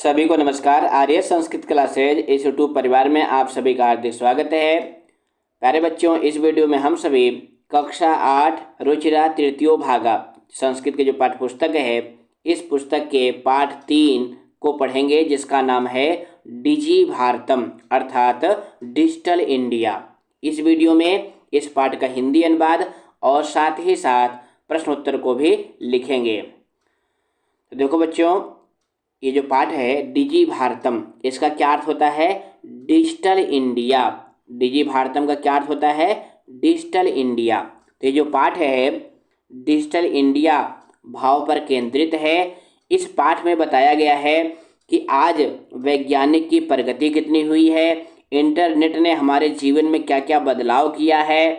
सभी को नमस्कार। आर्य संस्कृत क्लासेज इस यूट्यूब परिवार में आप सभी का हार्दिक स्वागत है। प्यारे बच्चों, इस वीडियो में हम सभी कक्षा 8 रुचिरा तृतीयो भागा संस्कृत के जो पाठ्य पुस्तक है, इस पुस्तक के पाठ 3 को पढ़ेंगे, जिसका नाम है डिजी भारतम अर्थात डिजिटल इंडिया। इस वीडियो में इस पाठ का हिंदी अनुवाद और साथ ही साथ प्रश्नोत्तर को भी लिखेंगे। तो देखो बच्चों, ये जो पाठ है डिजी भारतम, इसका क्या अर्थ होता है? Digital India. डिजी भारतम का क्या अर्थ होता है? Digital India. तो ये जो पाठ है डिजिटल इंडिया भाव पर केंद्रित है। इस पाठ में बताया गया है कि आज वैज्ञानिक की प्रगति कितनी हुई है, इंटरनेट ने हमारे जीवन में क्या क्या बदलाव किया है,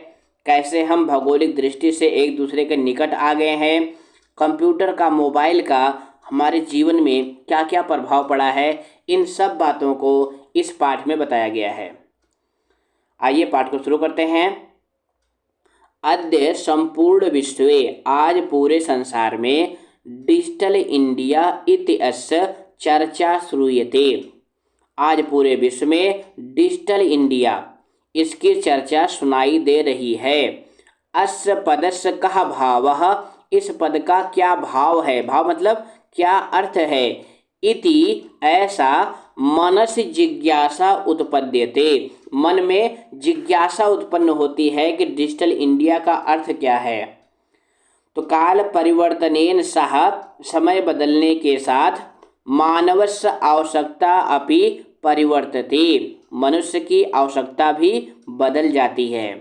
कैसे हम भौगोलिक दृष्टि से एक दूसरे के निकट आ गए हैं, कंप्यूटर का, मोबाइल का हमारे जीवन में क्या क्या प्रभाव पड़ा है, इन सब बातों को इस पाठ में बताया गया है। आइए पाठ को शुरू करते हैं। अद्य संपूर्ण विश्वे, आज पूरे संसार में डिजिटल इंडिया इत्यस्य चर्चा श्रूयते। आज पूरे विश्व में डिजिटल इंडिया, इसकी चर्चा सुनाई दे रही है। अस्य पदस्य कः भावः, इस पद का क्या भाव है? भाव मतलब क्या अर्थ है? इति, ऐसा मनसि जिज्ञासा उत्पद्यते, मन में जिज्ञासा उत्पन्न होती है कि डिजिटल इंडिया का अर्थ क्या है। तो काल परिवर्तनेन सह, समय बदलने के साथ, मानवस्य आवश्यकता अपि परिवर्तते, मनुष्य की आवश्यकता भी बदल जाती है।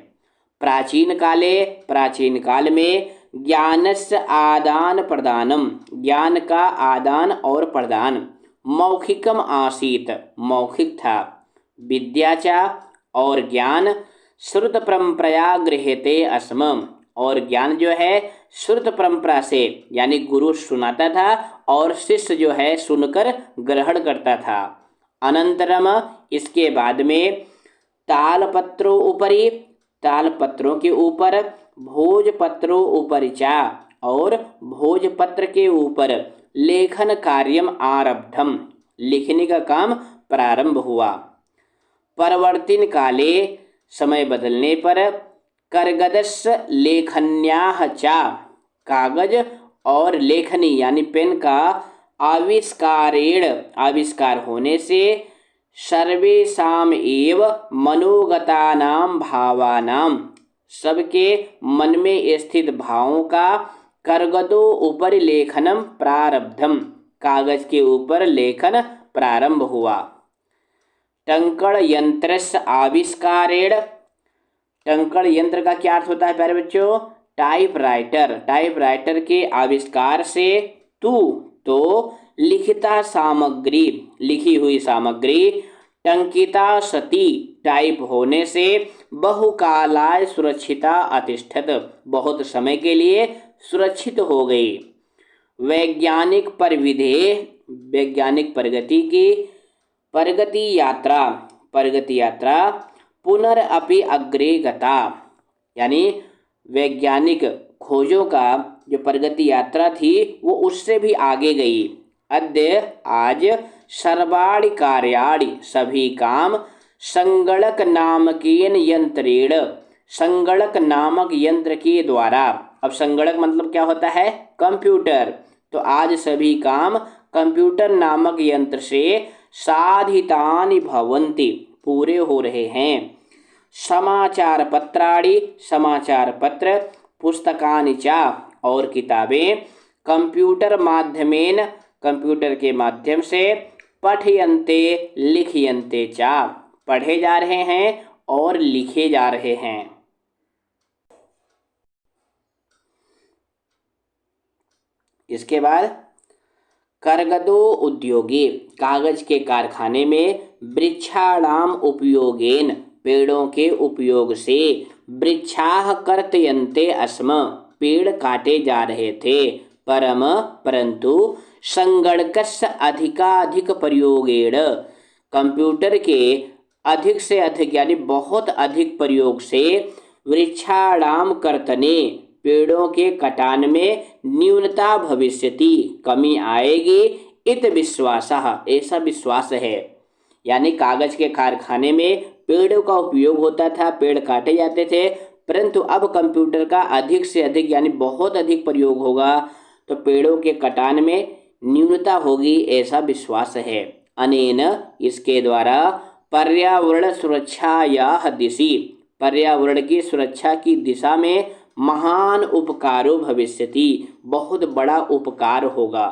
प्राचीन काल में ज्ञानस्य आदान प्रदानम, ज्ञान का आदान और प्रदान, मौखिकम आसीत, मौखिक था। विद्या च, और ज्ञान, श्रुत परंपराया गृह्यते अस्म, और ज्ञान जो है श्रुत परंपरा से, यानी गुरु सुनाता था और शिष्य जो है सुनकर ग्रहण करता था। अनंतरम, इसके बाद में, तालपत्रों ऊपरी, तालपत्रों के ऊपर, भोजपत्रों ऊपर चा, और भोजपत्र के ऊपर, लेखन कार्यम आरब्धम, लिखने का काम प्रारंभ हुआ। परवर्तिन काले, समय बदलने पर, करगदस्य लेखन्याः चा, कागज और लेखनी यानी पेन का आविष्कार होने से, सर्वेषाम एव मनोगतानां भावानां, सबके मन में स्थित भावों का, करगदो ऊपर लेखनम प्रारब्धम, कागज के ऊपर लेखन प्रारंभ हुआ। टंकण यंत्रस्य आविष्कारेण, टंकण यंत्र का क्या अर्थ होता है प्यारे बच्चों? टाइपराइटर, टाइपराइटर के आविष्कार से, तो लिखिता सामग्री, लिखी हुई सामग्री, टंकिता सती, टाइप होने से, बहुकालाय सुरक्षिता अतिष्ठत, बहुत समय के लिए सुरक्षित हो गई। वैज्ञानिक परिविधे, वैज्ञानिक प्रगति की, प्रगति यात्रा, पुनरअपि अग्रे गता, यानी वैज्ञानिक खोजों का जो प्रगति यात्रा थी वो उससे भी आगे गई। अद्य, आज, सर्वाणि कार्याणि, सभी काम, संगणक नामकेन यंत्रेण, संगणक नामक यंत्र के द्वारा। अब संगणक मतलब क्या होता है? कंप्यूटर। तो आज सभी काम कंप्यूटर नामक यंत्र से साधितानि भवन्ति, पूरे हो रहे हैं। समाचार पत्राणि, समाचार पत्र, पुस्तकानि च, और किताबें, कंप्यूटर माध्यमेन, कंप्यूटर के माध्यम से, पठयन्ते लिखयन्ते च, पढ़े जा रहे हैं और लिखे जा रहे हैं। इसके बाद, करगदो उद्योगे, कागज के कारखाने में, वृक्षाणाम उपयोगेन, पेड़ों के उपयोग से, वृक्षाः कर्तयन्ते अस्म, पेड़ काटे जा रहे थे। परंतु संगणकस्य अधिकाधिक प्रयोगेण, कंप्यूटर के अधिक से अधिक यानी बहुत अधिक प्रयोग से, वृक्षाणाम कर्तने, पेड़ों के कटान में, न्यूनता भविष्यति, कमी आएगी। इत विश्वासः, ऐसा विश्वास है। यानी कागज के कारखाने में पेड़ों का उपयोग होता था, पेड़ काटे जाते थे, परंतु अब कंप्यूटर का अधिक से अधिक यानी बहुत अधिक प्रयोग होगा तो पेड़ों के कटान में न्यूनता होगी, ऐसा विश्वास है। अनेन, इसके द्वारा पर्यावरण सुरक्षायाः दिशि, पर्यावरण की सुरक्षा की दिशा में महान उपकारो भविष्यति, बहुत बड़ा उपकार होगा।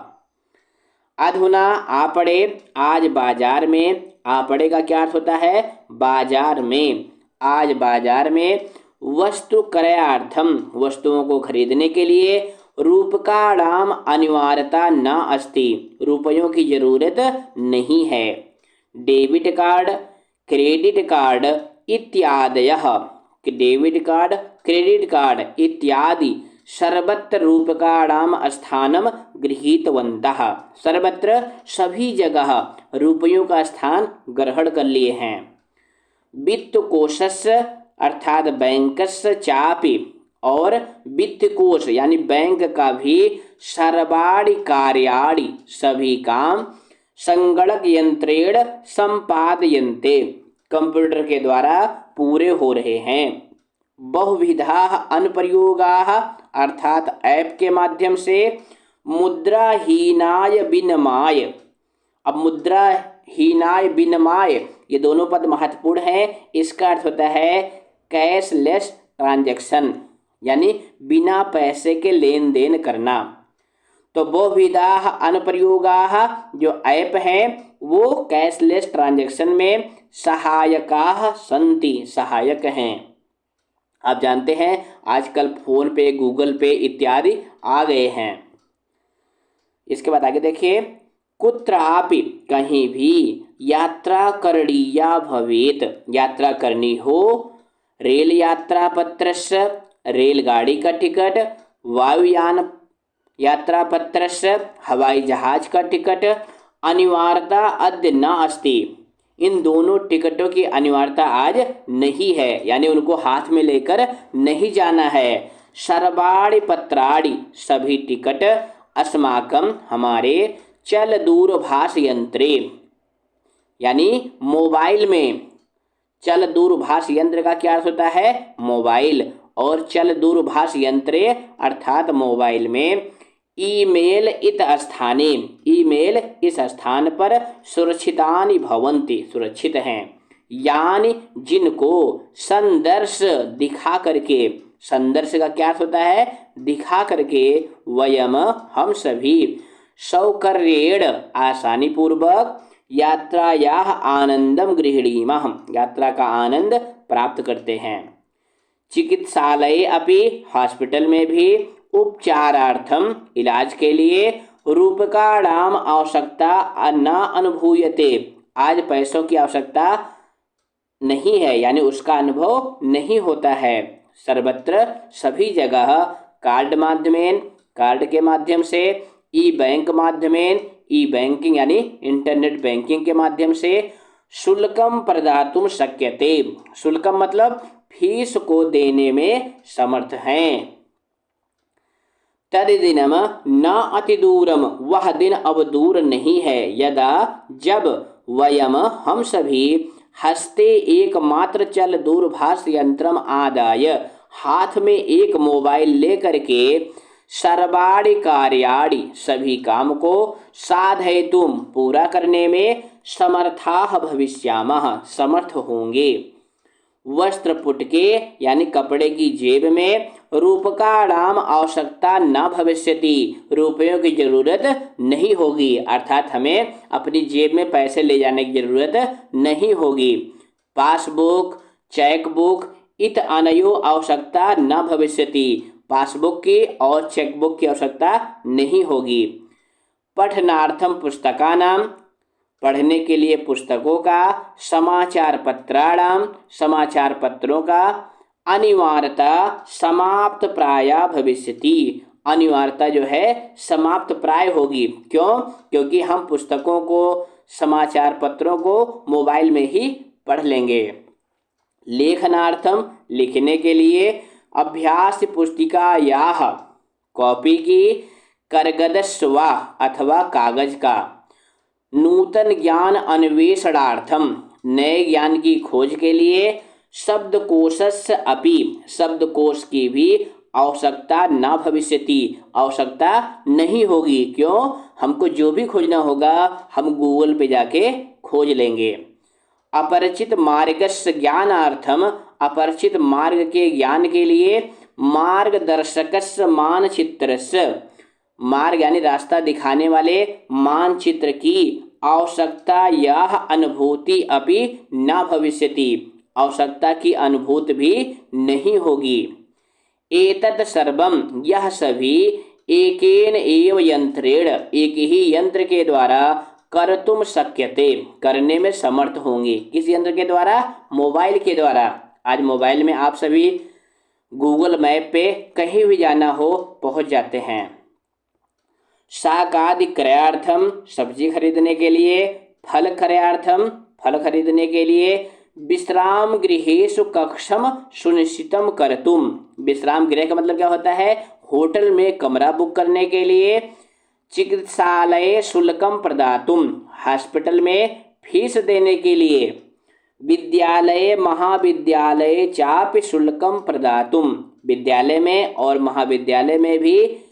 अधुना आपड़े, आज बाजार में, आपड़े का क्या अर्थ होता है? बाजार में। आज बाजार में वस्तु क्रयार्थम, वस्तुओं को खरीदने के लिए रूपकाणाम अनिवार्यता न अस्ति, रुपयों की जरूरत नहीं है। डेबिट कार्ड, क्रेडिट कार्ड इत्यादयः, डेबिट कार्ड, क्रेडिट कार्ड इत्यादि सर्वत्र रूपकाणाम स्थानम गृहीतवन्तः, सर्वत्र सभी जगह रुपयों का स्थान ग्रहण कर लिए हैं। वित्तकोशस्य अर्थात बैंकस्य चापि, और वित्त कोश यानी बैंक का भी सर्वाणि कार्याणि, सभी काम संगणक यंत्रेण संपादयन्ते, कंप्यूटर के द्वारा पूरे हो रहे हैं। बहुविधाः अनुप्रयोगाः अर्थात ऐप के माध्यम से मुद्राहीनाय विनिमय। अब मुद्राहीनाय विनिमय, ये दोनों पद महत्वपूर्ण हैं। इसका अर्थ होता है कैशलेस ट्रांजैक्शन, यानी बिना पैसे के लेन देन करना। तो बहुविधाः अनुप्रयोगाः, जो ऐप हैं वो कैशलेस ट्रांजैक्शन में सहायकाः सन्ति, सहायक हैं। आप जानते हैं आजकल फोन पे, गूगल पे इत्यादि आ गए हैं। इसके बाद आगे देखिए, कुत्रापि, कहीं भी यात्रा करणीया भवेत, यात्रा करनी हो, रेल यात्रा पत्रस्य, रेलगाड़ी का टिकट, वायुयान यात्रा पत्रस्य, हवाई जहाज का टिकट, अनिवार्यता अद्य न अस्ति, इन दोनों टिकटों की अनिवार्यता आज नहीं है, यानी उनको हाथ में लेकर नहीं जाना है। सर्वाणि पत्राणि, सभी टिकट, अस्माकं, हमारे, चल दूरभाष यंत्रे, यानी मोबाइल में। चल दूरभाष यंत्र का क्या अर्थ होता है? मोबाइल। और चल दूरभाष यंत्रे अर्थात मोबाइल में ईमेल इत स्थाने, ईमेल इस स्थान पर सुरक्षितानि भवन्ति, सुरक्षित हैं। यानी जिनको संदर्श दिखा करके, संदर्श का क्या अर्थ होता है? दिखा करके, वयम हम सभी, सौकर्येण आसानी पूर्वक, यात्रायाः आनंदम गृह्णीमः, यात्रा का आनंद प्राप्त करते हैं। चिकित्सालये अपि, हॉस्पिटल में भी, उपचारार्थम, इलाज के लिए, रूपकाणाम आवश्यकता न अनुभूयते, आज पैसों की आवश्यकता नहीं है, यानी उसका अनुभव नहीं होता है। सर्वत्र, सभी जगह, कार्ड माध्यमेन, कार्ड के माध्यम से, ई बैंक माध्यमेन, ई बैंकिंग यानी इंटरनेट बैंकिंग के माध्यम से, शुल्कम प्रदातुम शक्यते, शुल्कम मतलब फीस को देने में समर्थ हैं। तदिदिनम न अतिदूरम, वह दिन अब दूर नहीं है, यदा, जब, वयम हम सभी, हस्ते एकमात्र चल दूरभाष यंत्रम आदाय, हाथ में एक मोबाइल लेकर के, सर्वाणि कार्याणि, सभी काम को, साधयितुम, पूरा करने में, समर्थाः भविष्यामः, समर्थ होंगे। वस्त्रपुट के यानी कपड़े की जेब में, रूपकाणाम आवश्यकता न भविष्यति, रुपयों की जरूरत नहीं होगी, अर्थात हमें अपनी जेब में पैसे ले जाने की जरूरत नहीं होगी। पासबुक, चेकबुक इत अनयो आवश्यकता न भविष्यति, पासबुक की और चेकबुक की आवश्यकता नहीं होगी। पठनार्थम पुस्तकानाम, पढ़ने के लिए पुस्तकों का, समाचार पत्राणाम, समाचार पत्रों का, अनिवार्यता समाप्त प्राया भविष्यति, अनिवार्यता जो है समाप्त प्राय होगी। क्यों? क्योंकि हम पुस्तकों को, समाचार पत्रों को मोबाइल में ही पढ़ लेंगे। लेखनार्थम, लिखने के लिए, अभ्यास पुस्तिका याह, कॉपी की, करगदस्वा अथवा कागज का, नूतन ज्ञान अन्वेषणार्थम, नए ज्ञान की खोज के लिए, शब्दकोशस्य अपि, शब्दकोश की भी आवश्यकता न भविष्यति, आवश्यकता नहीं होगी। क्यों? हमको जो भी खोजना होगा हम गूगल पे जाके खोज लेंगे। अपरिचित मार्गस्य ज्ञानार्थम, अपरिचित मार्ग के ज्ञान के लिए, मार्गदर्शकस्य मानचित्रस्य, मार्ग यानी रास्ता दिखाने वाले मानचित्र की आवश्यकता या अनुभूति अपि न भविष्यति, आवश्यकता की अनुभूति भी नहीं होगी। एतत् सर्वम, यह सभी एकेन एव यंत्रेण, एक ही यंत्र के द्वारा कर्तुम शक्यते, करने में समर्थ होंगे। किस यंत्र के द्वारा? मोबाइल के द्वारा। आज मोबाइल में आप सभी गूगल मैप पे कहीं भी जाना हो पहुंच जाते हैं। शाकादि क्रयार्थम, सब्जी खरीदने के लिए, फल क्रयार्थम, फल खरीदने के लिए, विश्राम गृहेषु कक्षम सुनिश्चितम कर्तुम, विश्राम गृह का मतलब क्या होता है? होटल में कमरा बुक करने के लिए, चिकित्सालय शुल्कम प्रदातुम, हॉस्पिटल में फीस देने के लिए, विद्यालय महाविद्यालय चापि शुल्कम प्रदातुम, विद्यालय में और महाविद्यालय में भी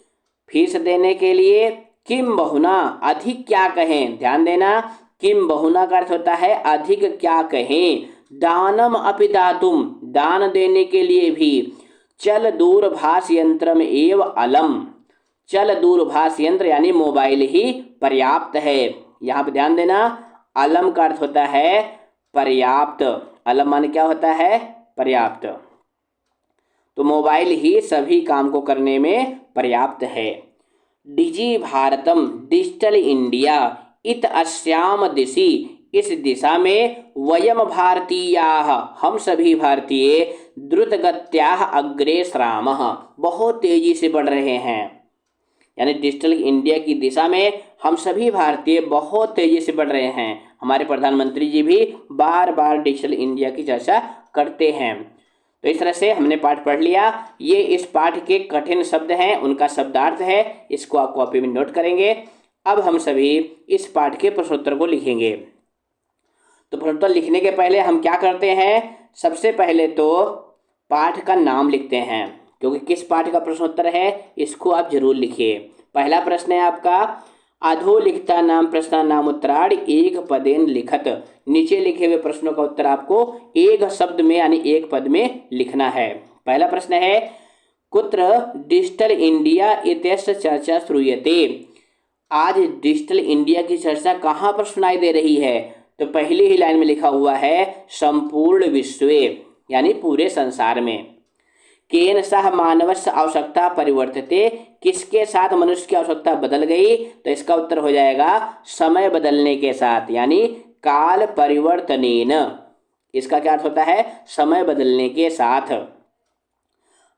फीस देने के लिए, किम बहुना, अधिक क्या कहें, ध्यान देना, किम बहुना का अर्थ होता है अधिक क्या कहें, दानम अपि दातुम, दान देने के लिए भी, चल दूरभाष यंत्रम एव अलम, चल दूरभाष यंत्र यानी मोबाइल ही पर्याप्त है। यहाँ पे ध्यान देना, अलम का अर्थ होता है पर्याप्त, अलम माने क्या होता है? पर्याप्त। तो मोबाइल ही सभी काम को करने में पर्याप्त है। डिजी भारतम, डिजिटल इंडिया, इत अस्याम दिशि, इस दिशा में, वयम भारतीयाः, हम सभी भारतीय, द्रुतगत्याः अग्रेसरामः, बहुत तेजी से बढ़ रहे हैं। यानी डिजिटल इंडिया की दिशा में हम सभी भारतीय बहुत तेजी से बढ़ रहे हैं। हमारे प्रधानमंत्री जी भी बार बार डिजिटल इंडिया की चर्चा करते हैं। तो इस तरह से हमने पाठ पढ़ लिया। ये इस पाठ के कठिन शब्द हैं, उनका शब्दार्थ है, इसको आप कॉपी में नोट करेंगे। अब हम सभी इस पाठ के प्रश्नोत्तर को लिखेंगे। तो प्रश्नोत्तर लिखने के पहले हम क्या करते हैं? सबसे पहले तो पाठ का नाम लिखते हैं, क्योंकि किस पाठ का प्रश्नोत्तर है इसको आप जरूर लिखिए। पहला प्रश्न है आपका, अधोलिखिता नाम प्रश्नानाम उत्तरार्ध एक पदेन लिखत, नीचे लिखे हुए प्रश्नों का उत्तर आपको एक शब्द में यानी एक पद में लिखना है। पहला प्रश्न है, कुत्र डिजिटल इंडिया इत्यस्य चर्चा श्रूयते, आज डिजिटल इंडिया की चर्चा कहाँ पर सुनाई दे रही है? तो पहली ही लाइन में लिखा हुआ है संपूर्ण विश्वे, यानी पूरे संसार में। केन सह मानवस्य आवश्यकता परिवर्तते, किसके साथ मनुष्य की आवश्यकता बदल गई? तो इसका उत्तर हो जाएगा समय बदलने के साथ, यानी काल परिवर्तनेन। इसका क्या अर्थ होता है? समय बदलने के साथ।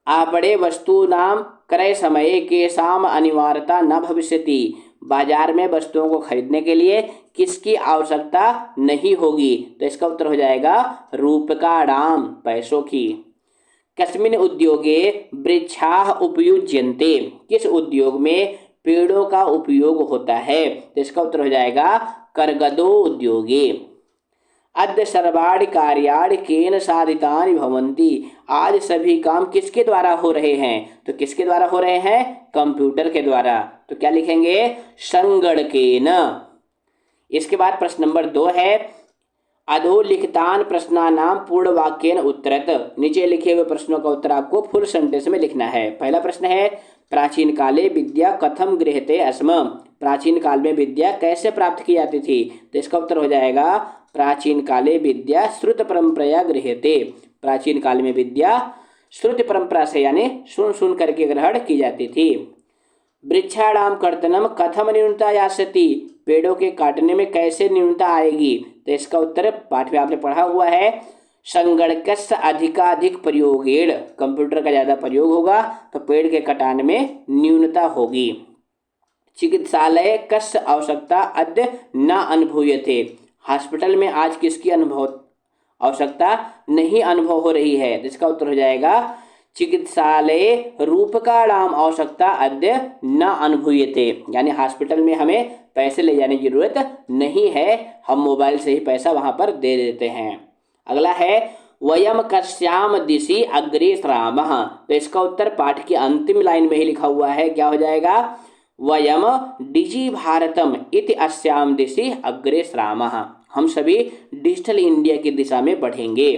आपणे वस्तूनां क्रय समये केषाम् अनिवार्यता न भविष्यति, बाजार में वस्तुओं को खरीदने के लिए किसकी आवश्यकता नहीं होगी? तो इसका उत्तर हो जाएगा रूपकाणां, पैसों की। कस्मिन् उद्योगे वृक्षाः उपयुज्यन्ते, किस उद्योग में पेड़ों का उपयोग होता है? तो इसका उत्तर हो जाएगा कर्गदो उद्योगे। अद्य सर्वाणि कार्याणि केन साधितानि भवन्ति, आज सभी काम किसके द्वारा हो रहे हैं? तो किसके द्वारा हो रहे हैं? कंप्यूटर के द्वारा। तो क्या लिखेंगे? संगणकेन। इसके बाद प्रश्न नंबर 2 है, अधोलिखितान प्रश्नानाम पूर्ण वाक्येन उत्तरत, नीचे लिखे हुए प्रश्नों का उत्तर आपको फुल सेंटेंस में लिखना है। पहला प्रश्न है, प्राचीन काले विद्या कथम गृह्यते स्म, प्राचीन काल में विद्या कैसे प्राप्त की जाती थी? तो इसका उत्तर हो जाएगा प्राचीन काले विद्या श्रुत परंपराया गृह्यते, प्राचीन काल में विद्या श्रुत परंपरा से यानी सुन सुन करके ग्रहण की जाती थी। वृक्षाणाम कर्तनम कथम न्यूनता यास्यति, पेड़ों के काटने में कैसे न्यूनता आएगी? तो इसका उत्तर पाठ में आपने पढ़ा हुआ है, संगणकस्य अधिकाधिक प्रयोगेण, कंप्यूटर का ज़्यादा प्रयोग होगा तो पेड़ के कटान में न्यूनता होगी। चिकित्सालय कस्य आवश्यकता अद्य न अनुभूयते, हॉस्पिटल में आज किसकी आवश्यकता नहीं अनुभव हो रही है? इसका उत्तर हो जाएगा चिकित्सालय रूपकाणाम आवश्यकता अद्य न अनुभूयते, यानी हॉस्पिटल में हमें पैसे ले जाने की जरूरत नहीं है, हम मोबाइल से ही पैसा वहां पर दे देते हैं। अगला है वयम कस्याम दिशि अग्रेसरामः। तो इसका उत्तर पाठ की अंतिम लाइन में ही लिखा हुआ है, क्या हो जाएगा? वयम डिजि भारतम इति अस्याम दिशि अग्रेसरामः। हम सभी डिजिटल इंडिया की दिशा में बढ़ेंगे।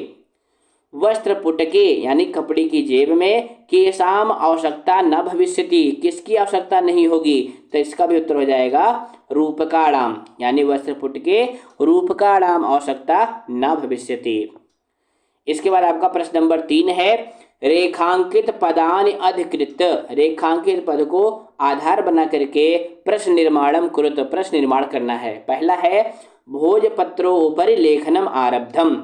वस्त्र पुटके यानी कपड़े की जेब में केशाम आवश्यकता न भविष्यति, किसकी आवश्यकता नहीं होगी? तो इसका भी उत्तर हो जाएगा रूपकाणाम, यानी वस्त्र पुटके रूपकाणाम आवश्यकता न भविष्यति। इसके बाद आपका प्रश्न नंबर 3 है रेखांकित पदानि अधिकृत। रेखांकित पद को आधार बना करके प्रश्न निर्माणम कुरुत, प्रश्न निर्माण करना है। पहला है भोजपत्रो ऊपर लेखनम आरब्धम।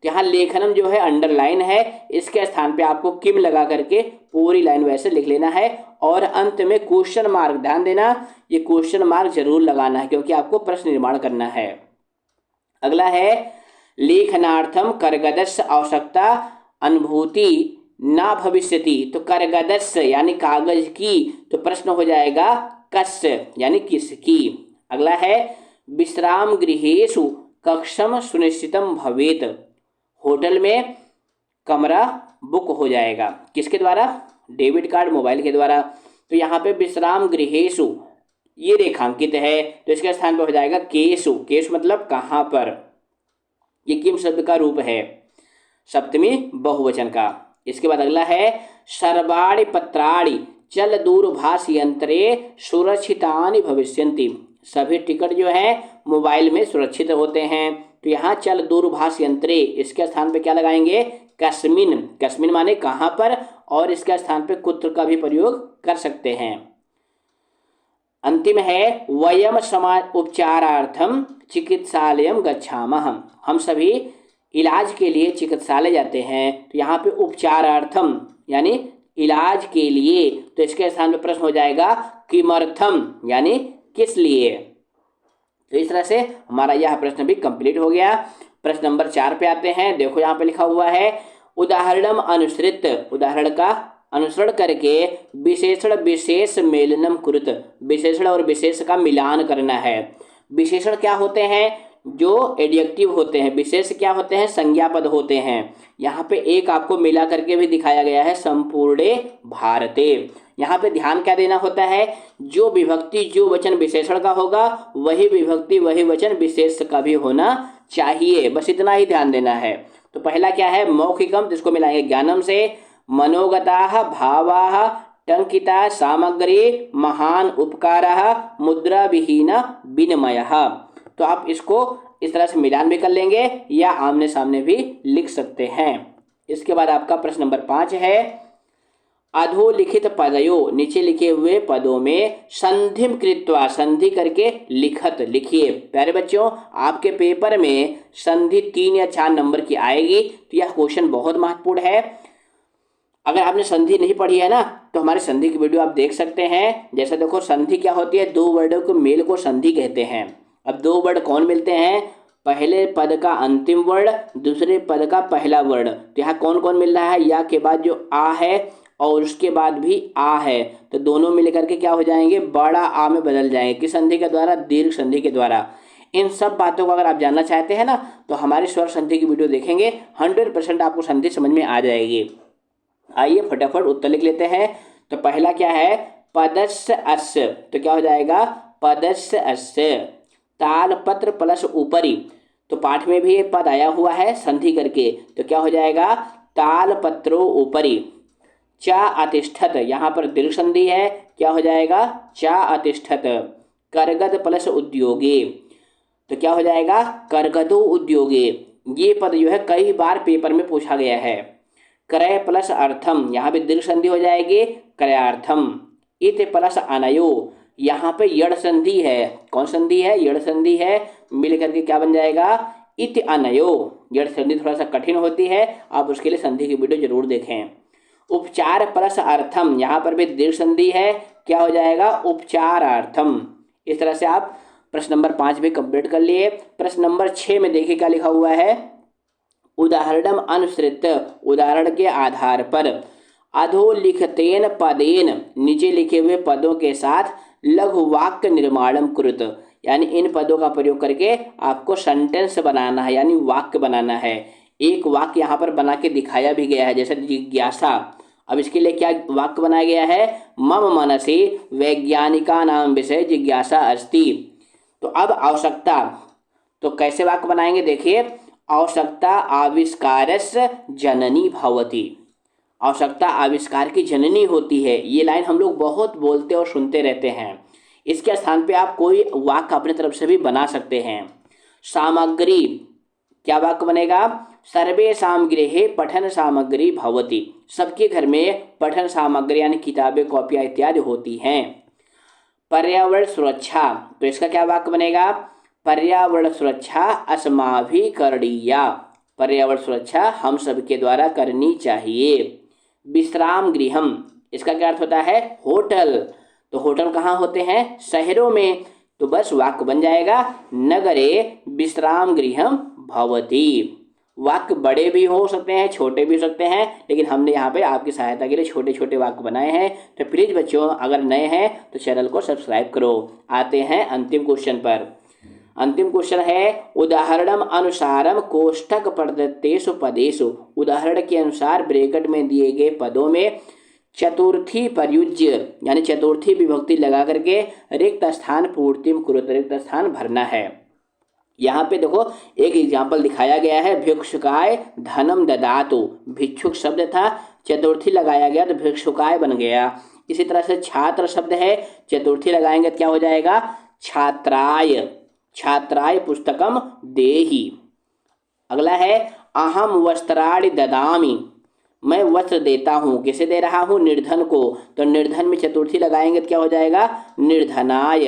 तो यहाँ लेखनम जो है अंडरलाइन है, इसके स्थान पे आपको किम लगा करके पूरी लाइन वैसे लिख लेना है और अंत में क्वेश्चन मार्क, ध्यान देना ये क्वेश्चन मार्क जरूर लगाना है क्योंकि आपको प्रश्न निर्माण करना है। अगला है लेखनार्थम करगदस्य आवश्यकता अनुभूति ना भविष्यति। तो करगदस्य यानी कागज की, तो प्रश्न हो जाएगा कस्य यानी किसकी। अगला है विश्राम गृहेषु कक्षम सुनिश्चितम भवेत। होटल में कमरा बुक हो जाएगा, किसके द्वारा? डेबिट कार्ड, मोबाइल के द्वारा। तो यहाँ पे विश्राम गृहेषु ये रेखांकित है, तो इसके स्थान पर हो जाएगा केशु। केशु मतलब कहाँ पर, ये किम शब्द का रूप है, सप्तमी बहुवचन का। इसके बाद अगला है सर्वाणि पत्राणि चल दूरभाष यंत्रे सुरक्षितानि भविष्यन्ति। सभी टिकट जो है मोबाइल में सुरक्षित होते हैं। तो यहाँ चल दूरभाष यंत्रे, इसके स्थान पे क्या लगाएंगे? कस्मिन। कस्मिन माने कहाँ पर, और इसके स्थान पे कुत्र का भी प्रयोग कर सकते हैं। अंतिम है वयम समाज उपचारार्थम चिकित्सालयम गच्छामः। हम सभी इलाज के लिए चिकित्सालय जाते हैं। तो यहाँ पे उपचारार्थम यानी इलाज के लिए, तो इसके स्थान पे प्रश्न हो जाएगा किमर्थम यानी किस लिए। तो इस तरह से हमारा यह प्रश्न भी कंप्लीट हो गया। प्रश्न नंबर 4 पे आते हैं। देखो यहाँ पे लिखा हुआ है उदाहरणम अनुसृत, उदाहरण का अनुसरण करके विशेषण विशेष मेलनम कुरुत। विशेषण और विशेष का मिलान करना है। विशेषण क्या होते हैं? जो एडजेक्टिव होते हैं। विशेष क्या होते हैं? संज्ञा पद होते हैं। यहाँ पे एक आपको मिला करके भी दिखाया गया है, संपूर्णे भारते। यहाँ पे ध्यान क्या देना होता है? जो विभक्ति जो वचन विशेषण का होगा वही विभक्ति वही वचन विशेष का भी होना चाहिए, बस इतना ही ध्यान देना है। तो पहला क्या है? मौखिकम, जिसको मिलाएंगे ज्ञानम से। मनोगताः भावाः टंकिता सामग्री महान उपकारः मुद्रा विहीन विनिमयः। तो आप इसको इस तरह से मिलान भी कर लेंगे या आमने सामने भी लिख सकते हैं। इसके बाद आपका प्रश्न नंबर 5 है अधोलिखित पदयों, नीचे लिखे हुए पदों में संधिम कृत्वा, संधि करके लिखत लिखिए। प्यारे बच्चों, आपके पेपर में संधि 3 या 4 नंबर की आएगी, तो यह क्वेश्चन बहुत महत्वपूर्ण है। अगर आपने संधि नहीं पढ़ी है ना, तो हमारे संधि की वीडियो आप देख सकते हैं। जैसे देखो संधि क्या होती है? 2 वर्डों को मेल को संधि कहते हैं। अब 2 वर्ड कौन मिलते हैं? पहले पद का अंतिम वर्ड, दूसरे पद का पहला वर्ड। तो यहाँ कौन कौन मिल रहा है? या के बाद जो आ है और उसके बाद भी आ है, तो दोनों मिल करके क्या हो जाएंगे? बड़ा आ में बदल जाएंगे। किस संधि के द्वारा? दीर्घ संधि के द्वारा। इन सब बातों को अगर आप जानना चाहते हैं ना, तो हमारी स्वर संधि की वीडियो देखेंगे, 100% आपको संधि समझ में आ जाएगी। आइए फटाफट उत्तर लिख लेते हैं। तो पहला क्या है? पदस्य अस्य। तो क्या हो जाएगा? पदस्य अस्य। तालपत्र प्लस ऊपरी, तो पाठ में भी ये पद आया हुआ है संधि करके, तो क्या हो जाएगा? तालपत्रो ऊपरी। चा अतिष्ठत, यहाँ पर दीर्घ संधि है, क्या हो जाएगा? चा अतिष्ठत। करगद प्लस उद्योगे, तो क्या हो जाएगा? करगदो उद्योगे। ये पद जो है कई बार पेपर में पूछा गया है। क्रय प्लस अर्थम, यहाँ पे दीर्घ संधि हो जाएगी, क्रयार्थम। इत प्लस अनयो, यहाँ पे यड़ संधि है। कौन संधि है? यड़ संधि है। मिल करके क्या बन जाएगा? इत अनयो। यड़ संधि थोड़ा सा कठिन होती है, आप उसके लिए संधि की वीडियो जरूर देखें। उपचार प्लस अर्थम, यहाँ पर भी दीर्घ संधि है, क्या हो जाएगा? उपचारार्थम। इस तरह से आप प्रश्न नंबर 5 भी कंप्लीट कर लिए। प्रश्न नंबर 6 में देखिए क्या लिखा हुआ है। उदाहरणम अनुसृत, उदाहरण के आधार पर। अधोलिखितेन पदेन, नीचे लिखे हुए पदों के साथ लघु वाक्य निर्माणम कुरुत। यानी इन पदों का प्रयोग करके आपको सेंटेंस बनाना है, यानी वाक्य बनाना है। एक वाक्य यहाँ पर बना के दिखाया भी गया है, जैसे जिज्ञासा। अब इसके लिए क्या वाक्य बनाया गया है? मम मनसि वैज्ञानिका नाम विषय जिज्ञासा अस्ति। तो अब आवश्यकता, तो कैसे वाक्य बनाएंगे देखिए, आवश्यकता आविष्कारस्य जननी भवति। आवश्यकता आविष्कार की जननी होती है। ये लाइन हम लोग बहुत बोलते और सुनते रहते हैं। इसके स्थान पे आप कोई वाक्य अपने तरफ से भी बना सकते हैं। सामग्री, क्या वाक्य बनेगा? सर्वेषां गृहे पठन सामग्री भवति। सबके घर में पठन सामग्री यानी किताबें, कॉपियाँ इत्यादि होती हैं। पर्यावरण सुरक्षा, तो इसका क्या वाक्य बनेगा? पर्यावरण सुरक्षा अस्माभिः करणीया। पर्यावरण सुरक्षा हम सबके द्वारा करनी चाहिए। विश्राम गृहम, इसका क्या अर्थ होता है? होटल। तो होटल कहाँ होते हैं? शहरों में। तो बस वाक्य बन जाएगा नगरे विश्राम गृहम भवति। वाक्य बड़े भी हो सकते हैं, छोटे भी हो सकते हैं, लेकिन हमने यहाँ पे आपकी सहायता के लिए छोटे छोटे वाक्य बनाए हैं। तो प्लीज़ बच्चों, अगर नए हैं तो चैनल को सब्सक्राइब करो। आते हैं अंतिम क्वेश्चन पर। अंतिम क्वेश्चन है उदाहरणम अनुसारम कोष्ठक प्रदत्तेषु पदेषु। उदाहरण के अनुसार ब्रैकेट में दिए गए पदों में चतुर्थी प्रयुज्य यानी चतुर्थी विभक्ति लगा करके रिक्त स्थान पूर्तिम कुरुत, रिक्त स्थान भरना है। यहाँ पे देखो एक एग्जाम्पल दिखाया गया है, भिक्षुकाय धनम ददातु। भिक्षुक शब्द था, चतुर्थी लगाया गया तो भिक्षुकाय बन गया। इसी तरह से छात्र शब्द है, चतुर्थी लगाएंगे तो क्या हो जाएगा? छात्राय। छात्राय पुस्तकम देहि। अगला है अहम वस्त्राणि ददामि। मैं वस्त्र देता हूँ। किसे दे रहा हूँ? निर्धन को। तो निर्धन में चतुर्थी लगाएंगे तो क्या हो जाएगा? निर्धनाय।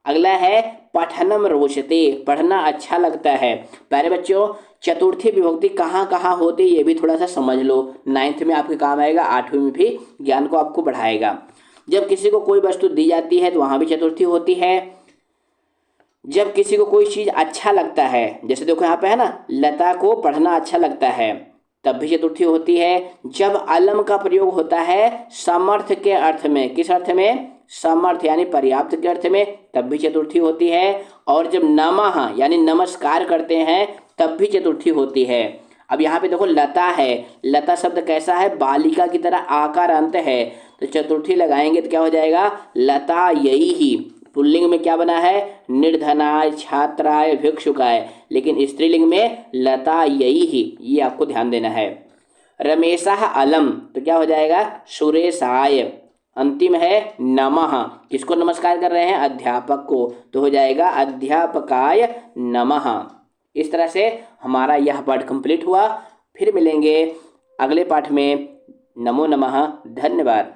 अगला है पठनम रोचते। पढ़ना अच्छा लगता है। प्यारे बच्चों, चतुर्थी विभक्ति कहाँ कहाँ होती है ये भी थोड़ा सा समझ लो। 9th में आपके काम आएगा, 8वीं में भी ज्ञान को आपको बढ़ाएगा। जब किसी को कोई वस्तु दी जाती है तो वहाँ भी चतुर्थी होती है। जब किसी को कोई चीज़ अच्छा लगता है, जैसे देखो यहाँ पे है ना, लता को पढ़ना अच्छा लगता है, तब भी चतुर्थी होती है। जब अलम का प्रयोग होता है समर्थ के अर्थ में, किस अर्थ में? समर्थ यानी पर्याप्त के अर्थ में, तब भी चतुर्थी होती है। और जब नमः यानी नमस्कार करते हैं तब भी चतुर्थी होती है। अब यहाँ पे देखो लता है, लता शब्द कैसा है? बालिका की तरह आकार अंत है, तो चतुर्थी लगाएंगे तो क्या हो जाएगा? लता यही ही। पुल्लिंग में क्या बना है? निर्धनाय, छात्राय, भिक्षुकाय, लेकिन स्त्रीलिंग में लता यही ही। ये आपको ध्यान देना है। रमेशः अलम, तो क्या हो जाएगा? सुरेशाय। अंतिम है नमः, किसको नमस्कार कर रहे हैं? अध्यापक को, तो हो जाएगा अध्यापकाय नमः। इस तरह से हमारा यह पाठ कंप्लीट हुआ। फिर मिलेंगे अगले पाठ में। नमो नमः, धन्यवाद।